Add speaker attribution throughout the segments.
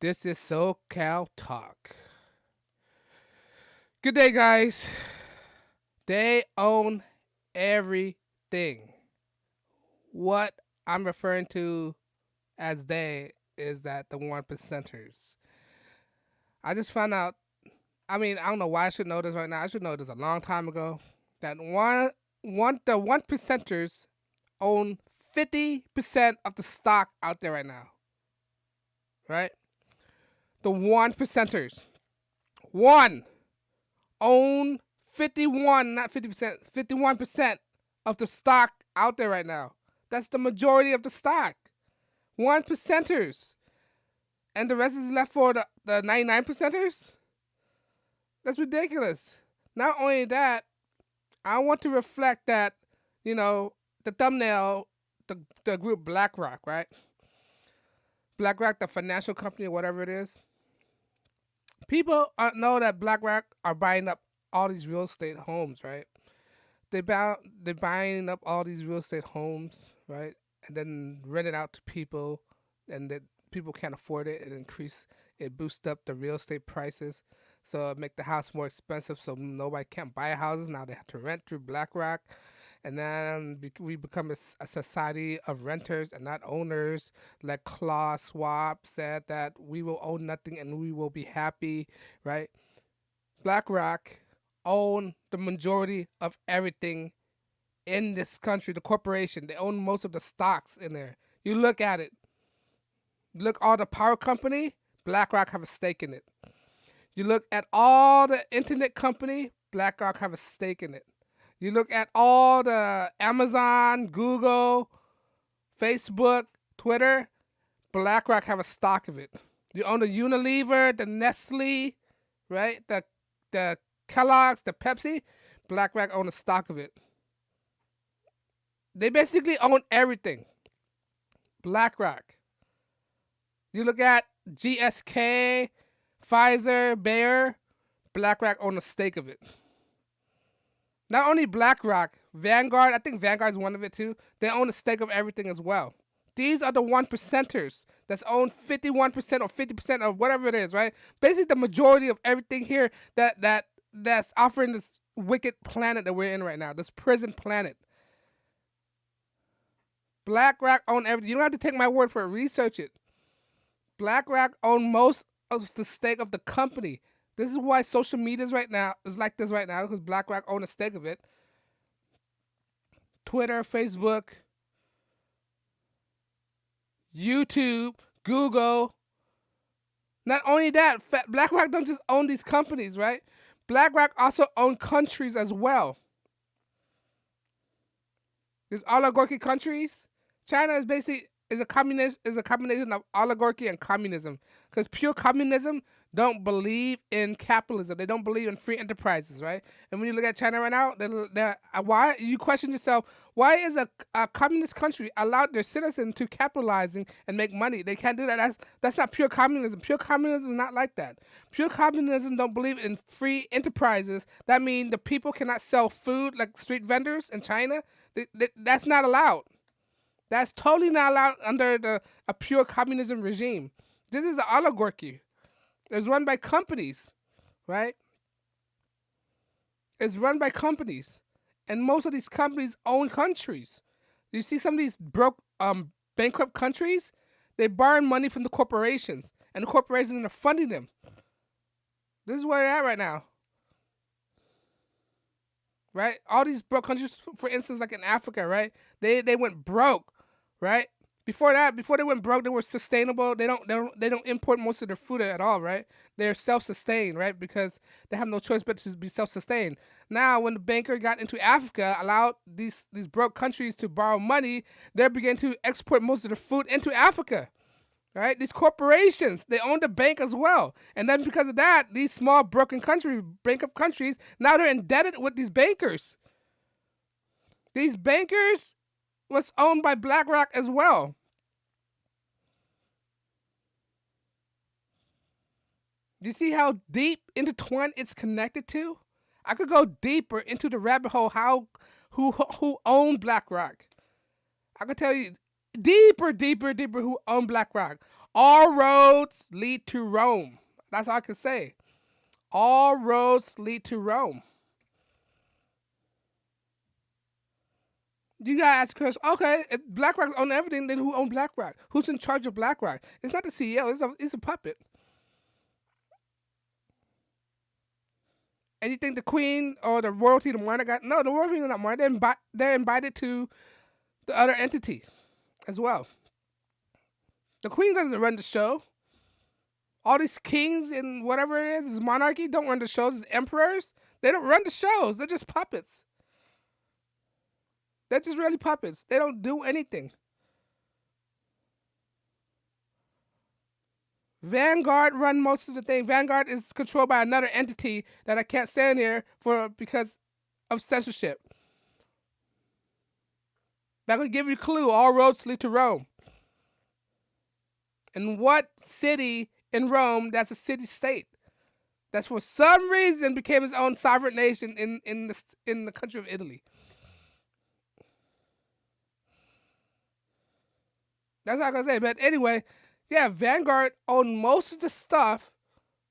Speaker 1: This is SoCal Talk. Good day, guys. They own everything. What I'm referring to as they is that the one percenters. I just found out. I don't know why I should know this right now. I should know this a long time ago. That the one percenters own 50% of the stock out there right now. Right? The one percenters. One own 51, not 50%, 51% of the stock out there right now. That's the majority of the stock. One percenters. And the rest is left for the 99 percenters? That's ridiculous. Not only that, I want to reflect that, the thumbnail, the group BlackRock, right? BlackRock, the financial company, or whatever it is. People know that BlackRock are buying up all these real estate homes, right? They're buying up all these real estate homes, right? And then rent it out to people, and that people can't afford it. It boosts up the real estate prices, so it make the house more expensive. So nobody can't buy houses now. They have to rent through BlackRock, and then we become a society of renters and not owners. Like Klaus Schwab said that we will own nothing and we will be happy, right? BlackRock own the majority of everything in this country. The corporation, they own most of the stocks in there. You look at it. Look, all the power company, BlackRock have a stake in it. You look at all the internet company, BlackRock have a stake in it. You look at all the Amazon, Google, Facebook, Twitter, BlackRock have a stock of it. You own the Unilever, the Nestle, right? The Kellogg's, the Pepsi, BlackRock own a stock of it. They basically own everything. BlackRock. You look at GSK, Pfizer, Bayer, BlackRock own a stake of it. Not only BlackRock, Vanguard, I think Vanguard is one of it too. They own a stake of everything as well. These are the one percenters that's own 51% or 50% of whatever it is, right? Basically, the majority of everything here that's offering this wicked planet that we're in right now, this prison planet. BlackRock own everything. You don't have to take my word for it. Research it. BlackRock own most of the stake of the company. This is why social media is like this right now, because BlackRock own a stake of it. Twitter, Facebook, YouTube, Google. Not only that, BlackRock don't just own these companies, right? BlackRock also own countries as well. There's oligarchy countries. China is a combination of oligarchy and communism. Because pure communism don't believe in capitalism. They don't believe in free enterprises, right? And when you look at China right now, why you question yourself? Why is a communist country allowed their citizens to capitalizing and make money? They can't do that. That's not pure communism. Pure communism is not like that. Pure communism don't believe in free enterprises. That means the people cannot sell food like street vendors in China. That's not allowed. That's totally not allowed under a pure communism regime. This is an oligarchy. It's run by companies, right? It's run by companies. And most of these companies own countries. You see some of these bankrupt countries, they borrow money from the corporations, and the corporations are funding them. This is where they're at right now. Right? All these broke countries, for instance, like in Africa, right? They went broke, right? Before they went broke, they were sustainable. They don't import most of their food at all, right? They're self-sustained, right? Because they have no choice but to be self-sustained. Now, when the banker got into Africa, allowed these broke countries to borrow money, they're beginning to export most of the food into Africa. Right? These corporations, they own the bank as well. And then because of that, these small bankrupt countries, now they're indebted with these bankers. These bankers was owned by BlackRock as well. You see how deep intertwined it's connected to? I could go deeper into the rabbit hole who owned BlackRock. I could tell you deeper who owned BlackRock. All roads lead to Rome. That's all I can say. All roads lead to Rome. You gotta ask the question. Okay, if BlackRock own everything, then who owns BlackRock? Who's in charge of BlackRock? It's not the CEO. It's a puppet. And you think the Queen or the royalty, the monarch, got no? The royalty is not monarch. They're invited to the other entity as well. The Queen doesn't run the show. All these kings and whatever it is monarchy, don't run the shows. It's emperors. They don't run the shows. They're just puppets. They're just really puppets. They don't do anything. Vanguard run most of the thing. Vanguard is controlled by another entity that I can't stand here for because of censorship. That could give you a clue. All roads lead to Rome. And what city in Rome that's a city-state? That's for some reason became its own sovereign nation in the country of Italy. That's not gonna say. But anyway, yeah, Vanguard owned most of the stuff.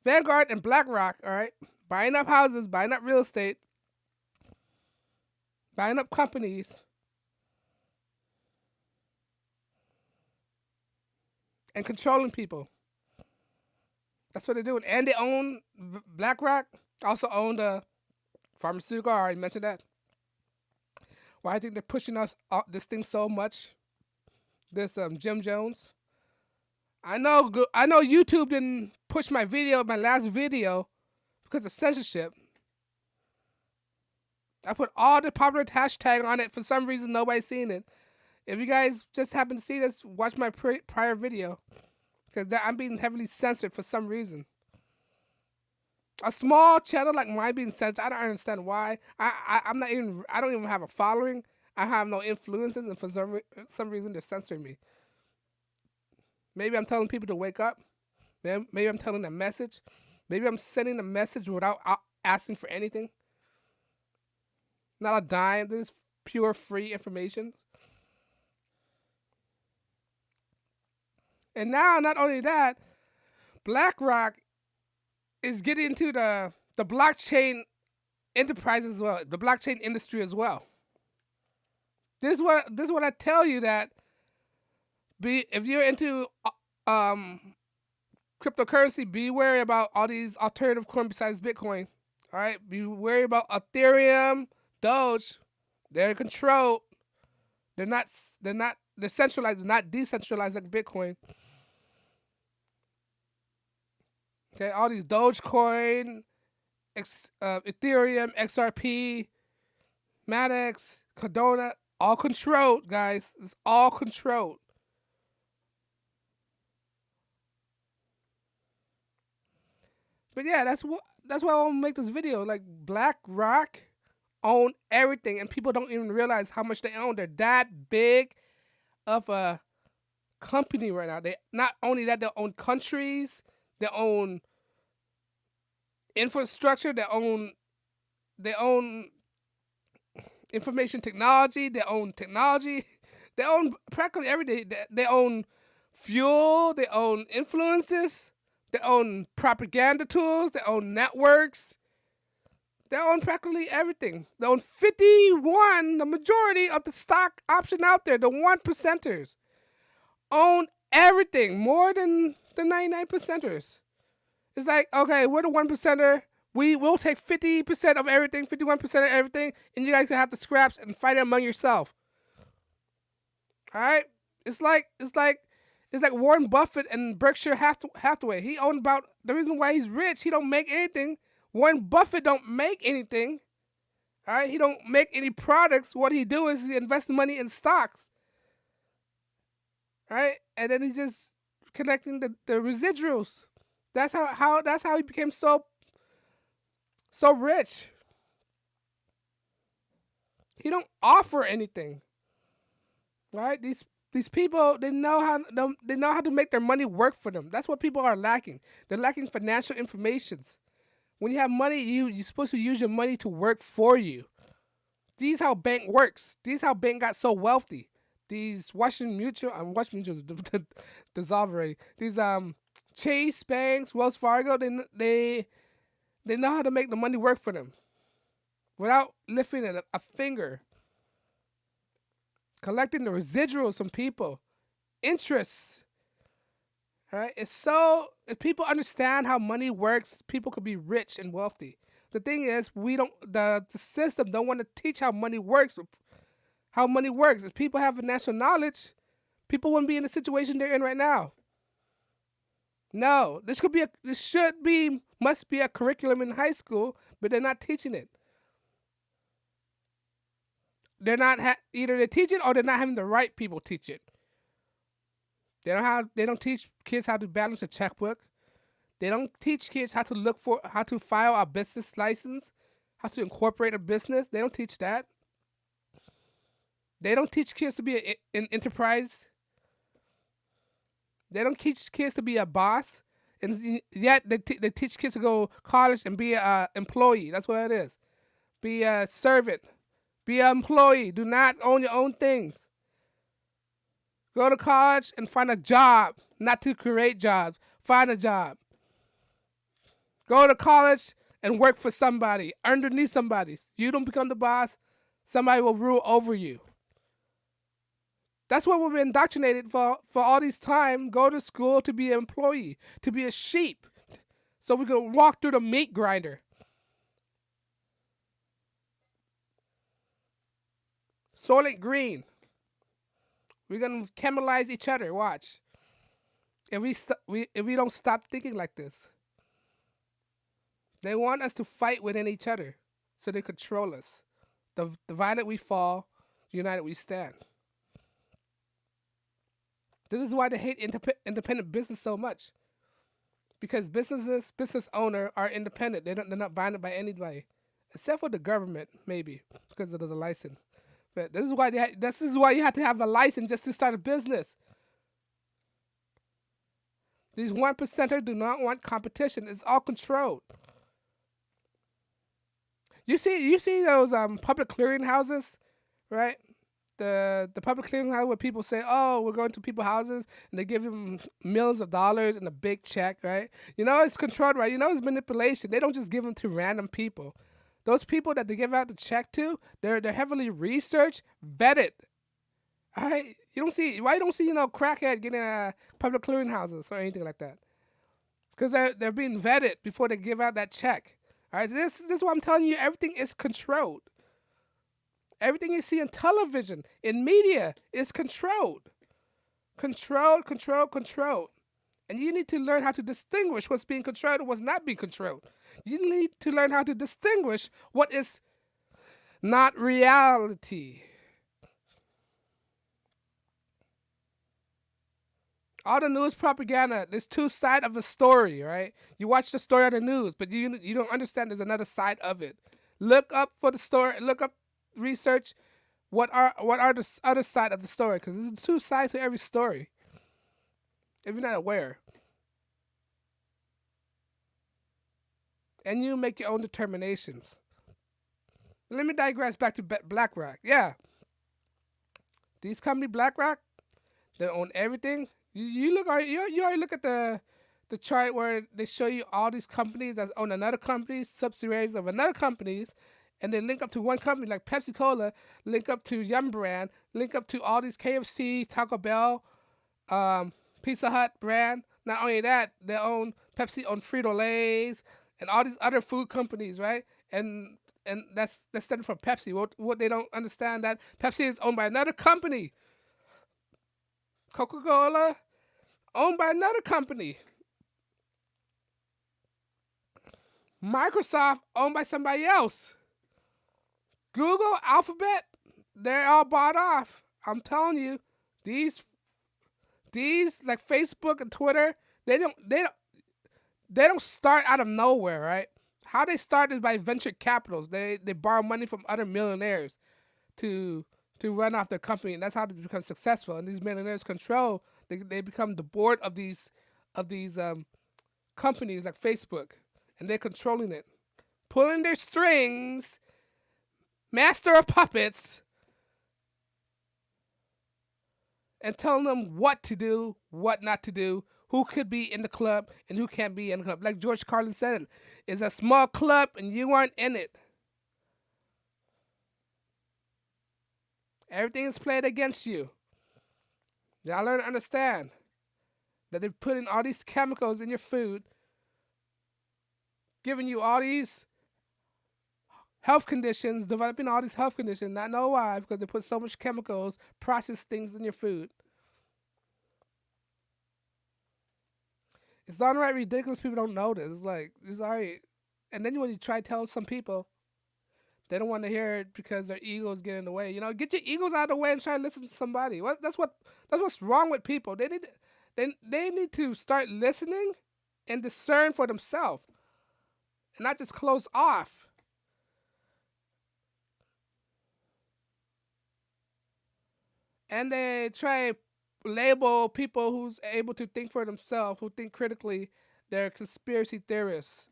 Speaker 1: Vanguard and BlackRock, all right, buying up houses, buying up real estate, buying up companies, and controlling people. That's what they're doing. And they own BlackRock. Also own the pharmaceutical. I already mentioned that. Why I think they're pushing us this thing so much. This Jim Jones. I know YouTube didn't push my last video, because of censorship. I put all the popular hashtag on it. For some reason, nobody's seen it. If you guys just happen to see this, watch my prior video, because I'm being heavily censored for some reason. A small channel like mine being censored, I don't understand why. I don't even have a following. I have no influences, and for some reason they're censoring me. Maybe I'm telling people to wake up. Maybe I'm telling a message. Maybe I'm sending a message without asking for anything. Not a dime. This is pure free information. And now, not only that, BlackRock is getting into the blockchain enterprise as well, the blockchain industry as well. This is what I tell you, that if you're into cryptocurrency, be wary about all these alternative coins besides Bitcoin. All right, be wary about Ethereum, Doge. They're controlled. They're centralized. They're not decentralized like Bitcoin. Okay, all these Dogecoin, Ethereum, XRP, Madex, Cardano, all controlled, guys. It's all controlled. But yeah, that's why I want to make this video. Like, BlackRock own everything, and people don't even realize how much they own. They're that big of a company right now. They not only that, they own countries, they own infrastructure, they own information technology, they own technology, they own practically everything. They own fuel, they own influences, they own propaganda tools, they own networks, they own practically everything. They own 51, the majority of the stock option out there, the 1%ers. Own everything, more than the 99%ers. It's like, okay, we're the 1%er. We will take 50% of everything, 51% of everything, and you guys can have the scraps and fight it among yourself. All right? It's like Warren Buffett and Berkshire Hathaway. He owned about, the reason why he's rich, he don't make anything. Warren Buffett don't make anything. All right? He don't make any products. What he do is he invests money in stocks. All right? And then he's just collecting the residuals. That's how he became so rich. He don't offer anything. Right? These people, they know how to make their money work for them. That's what people are lacking. They're lacking financial information. When you have money, you're supposed to use your money to work for you. This is how bank works. This is how bank got so wealthy. These Washington Mutual dissolved already. These Chase banks, Wells Fargo, they know how to make the money work for them without lifting a finger, collecting the residuals from people, interest. Right? It's so if people understand how money works, people could be rich and wealthy. The thing is, we don't. The system don't want to teach how money works. How money works. If people have financial knowledge, people wouldn't be in the situation they're in right now. No, must be a curriculum in high school, but they're not teaching it. They're not either they teach it or they're not having the right people teach it. They don't teach kids how to balance a checkbook. They don't teach kids how to file a business license, how to incorporate a business. They don't teach that. They don't teach kids to be an enterprise. They don't teach kids to be a boss, and yet they teach kids to go college and be an employee. That's what it is. Be a servant. Be an employee. Do not own your own things. Go to college and find a job, not to create jobs. Find a job. Go to college and work for somebody, underneath somebody. You don't become the boss. Somebody will rule over you. That's what we've been indoctrinated for all this time. Go to school to be an employee, to be a sheep, so we can walk through the meat grinder. Soylent Green. We're gonna cannibalize each other. Watch. If we don't stop thinking like this, they want us to fight within each other, so they control us. Divided we fall, united we stand. This is why they hate independent business so much. Because business owner are independent. They're not bounded by anybody, except for the government, maybe because of the license. But this is why you have to have a license just to start a business. These 1%ers do not want competition. It's all controlled. You see those public clearinghouses, right? The public clearinghouse where people say, "Oh, we're going to people's houses," and they give them millions of dollars and a big check, right? You know it's controlled, right? You know it's manipulation. They don't just give them to random people. Those people that they give out the check to, they're heavily researched, vetted. All right, you don't see crackhead getting public clearinghouses or anything like that, because they're being vetted before they give out that check. All right, this is what I'm telling you. Everything is controlled. Everything you see in television, in media, is controlled. Controlled. And you need to learn how to distinguish what's being controlled and what's not being controlled. You need to learn how to distinguish what is not reality. All the news propaganda, there's two sides of a story, right? You watch the story on the news, but you don't understand there's another side of it. Look up for the story, research what are the other side of the story, because there's two sides to every story if you're not aware, and you make your own determinations. Let me digress back to BlackRock. Yeah, these company BlackRock, they own everything. You already look at the chart where they show you all these companies that own another company, subsidiaries of another companies, and they link up to one company like Pepsi Cola, link up to Yum Brand, link up to all these KFC, Taco Bell, Pizza Hut brand. Not only that, they own Pepsi, own Frito Lay's, and all these other food companies, right? And that's standing for Pepsi. What they don't understand that Pepsi is owned by another company. Coca-Cola, owned by another company. Microsoft, owned by somebody else. Google, Alphabet, they're all bought off. I'm telling you, these like Facebook and Twitter, they don't start out of nowhere, right? How they start is by venture capitals. They borrow money from other millionaires to run off their company, and that's how they become successful. And these millionaires control. They become the board of these companies like Facebook, and they're controlling it, pulling their strings, master of puppets. and telling them what to do, what not to do, who could be in the club and who can't be in the club. Like George Carlin said, it's a small club and you aren't in it. Everything is played against you. Y'all learn to understand that they're putting all these chemicals in your food, giving you all these health conditions, developing all these health conditions. Not know why, because they put so much chemicals, processed things in your food. It's downright ridiculous. People don't know this. It's like it's alright. And then when you try to tell some people, they don't want to hear it because their egos get in the way. You know, get your egos out of the way and try to listen to somebody. That's what's wrong with people. They need to start listening and discern for themselves, and not just close off. And they try to label people who's able to think for themselves, who think critically, they're conspiracy theorists,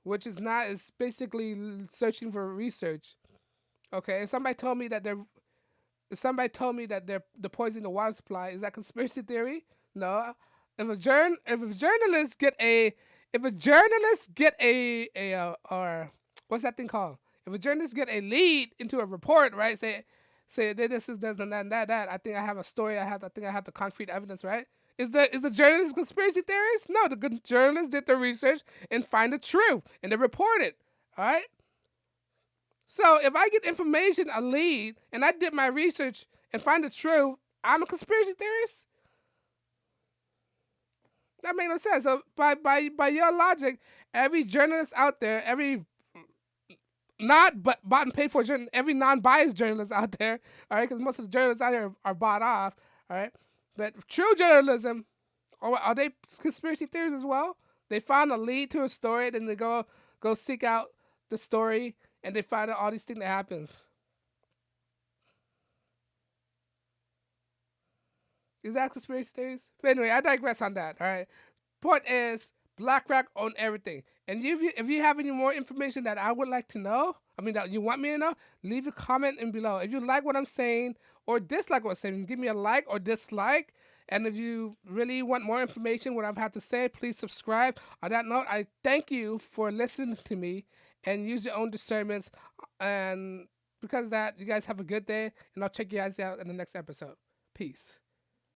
Speaker 1: which is not. It's basically searching for research. Okay, if somebody told me that they're the poison in the water supply, is that conspiracy theory? No. If a journalist get a or what's that thing called? If a journalist get a lead into a report, right? Say that this is this and that. I think I have a story. I think I have the concrete evidence, right? Is the journalist conspiracy theorist? No, the good journalist did the research and find the truth and they report it. All right. So if I get information, a lead, and I did my research and find the truth, I'm a conspiracy theorist. That makes no sense. So by your logic, every journalist out there, every not but bought and paid for journal, every non-biased journalist out there, all right, because most of the journalists out here are bought off, all right. But true journalism, are they conspiracy theories as well? They find a lead to a story, then they go seek out the story, and they find out all these things that happens. Is that conspiracy theories? But anyway, I digress on that. All right. Point is, BlackRock own everything. And if you have any more information that I would like to know, I mean that you want me to know, leave a comment in below. If you like what I'm saying or dislike what I'm saying, give me a like or dislike. And if you really want more information, what I've had to say, please subscribe. On that note, I thank you for listening to me and use your own discernments. And because of that, you guys have a good day, and I'll check you guys out in the next episode. Peace.